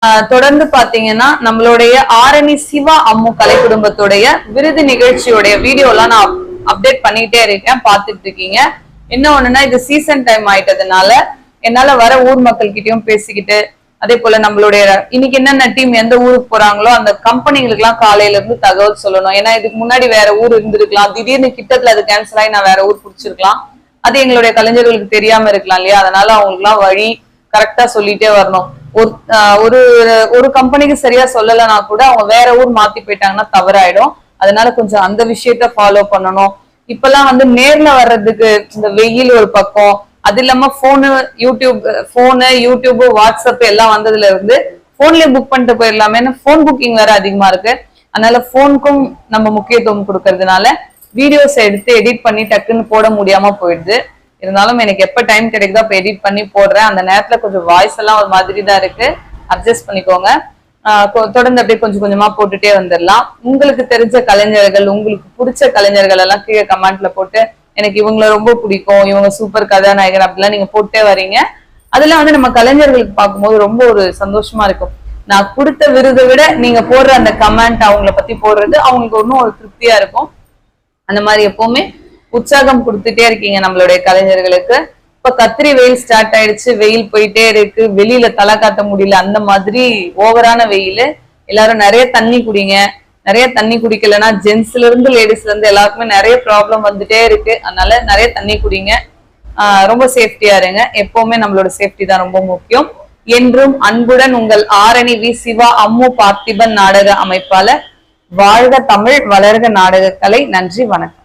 தொடர்ந்து பாத்தீங்கன்னா நம்மளுடைய ஆரணி சிவா அம்மு கலை குடும்பத்துடைய விருது நிகழ்ச்சியோடைய வீடியோ எல்லாம் நான் அப்டேட் பண்ணிட்டே இருக்கேன், பாத்துட்டு இருக்கீங்க. என்ன ஒண்ணுன்னா இது சீசன் டைம் ஆயிட்டதுனால என்னால வர ஊர் மக்கள் கிட்டயும் பேசிக்கிட்டு, அதே போல நம்மளுடைய இன்னைக்கு என்னென்ன டீம் எந்த ஊருக்கு போறாங்களோ அந்த கம்பெனிகளுக்கு எல்லாம் காலையில இருந்து தகவல் சொல்லணும். ஏன்னா இதுக்கு முன்னாடி வேற ஊர் இருந்திருக்கலாம், திடீர்னு கிட்டத்துல அது கேன்சல் ஆகி நான் வேற ஊர் பிடிச்சிருக்கலாம். அது எங்களுடைய கலைஞர்களுக்கு தெரியாம இருக்கலாம் இல்லையா? அதனால அவங்களுக்கு எல்லாம் வழி கரெக்டா சொல்லிட்டே வரணும். ஒரு ஒரு கம்பெனிக்கு சரியா சொல்லலைன்னா கூட அவங்க வேற ஊர் மாத்தி போயிட்டாங்கன்னா தவறாயிடும். அதனால கொஞ்சம் அந்த விஷயத்த ஃபாலோ பண்ணணும். இப்பெல்லாம் வந்து நேர்ல வர்றதுக்கு இந்த வெயில் ஒரு பக்கம், அது இல்லாம யூடியூப் வாட்ஸ்அப் எல்லாம் வந்ததுல இருந்து போன்லயே புக் பண்ணிட்டு போயிடலாமே, போன் புக்கிங் வேற அதிகமா இருக்கு. அதனால போனுக்கும் நம்ம முக்கியத்துவம் கொடுக்கறதுனால வீடியோஸ் எடுத்து எடிட் பண்ணி டக்குன்னு போட முடியாம போயிடுது. இருந்தாலும் எனக்கு எப்ப டைம் கிடைக்குதோ அப்ப எடிட் பண்ணி போடுறேன். அந்த நேரத்துல கொஞ்சம் வாய்ஸ் எல்லாம் ஒரு மாதிரி தான் இருக்கு, அட்ஜஸ்ட் பண்ணிக்கோங்க. தொடர்ந்து அப்படியே கொஞ்சம் கொஞ்சமா போட்டுட்டே வந்துடலாம். உங்களுக்கு தெரிஞ்ச கலைஞர்கள், உங்களுக்கு பிடிச்ச கலைஞர்கள் எல்லாம் கீழே கமெண்ட்ல போட்டு எனக்கு இவங்களை ரொம்ப பிடிக்கும், இவங்க சூப்பர் கதாநாயகர் அப்படிலாம் நீங்க போட்டே வரீங்க. அதெல்லாம் வந்து நம்ம கலைஞர்களுக்கு பார்க்கும்போது ரொம்ப ஒரு சந்தோஷமா இருக்கும். நான் கொடுத்த விருதை விட நீங்க போடுற அந்த கமெண்ட், அவங்கள பத்தி போடுறது அவங்களுக்கு ஒன்னும் ஒரு திருப்தியா இருக்கும். அந்த மாதிரி எப்பவுமே உற்சாகம் கொடுத்துட்டே இருக்கீங்க நம்மளுடைய கலைஞர்களுக்கு. இப்ப கத்திரி வெயில் ஸ்டார்ட் ஆயிடுச்சு, வெயில் போயிட்டே இருக்கு, வெளியில தலை காட்ட முடியல, அந்த மாதிரி ஓவரான வெயில். எல்லாரும் நிறைய தண்ணி குடிங்க. நிறைய தண்ணி குடிக்கலன்னா ஜென்ஸ்ல இருந்து லேடிஸ்ல இருந்து எல்லாருக்குமே நிறைய ப்ராப்ளம் வந்துட்டே இருக்கு. அதனால நிறைய தண்ணி குடிங்க. ரொம்ப சேஃப்டியா இருங்க. எப்பவுமே நம்மளோட சேஃப்டி தான் ரொம்ப முக்கியம். என்றும் அன்புடன் உங்கள் ஆரணி வி சிவா அம்மு பார்த்திபன் நாடக அமைப்பாளர். வாழ்க தமிழ், வளர்க நாடக கலை. நன்றி, வணக்கம்.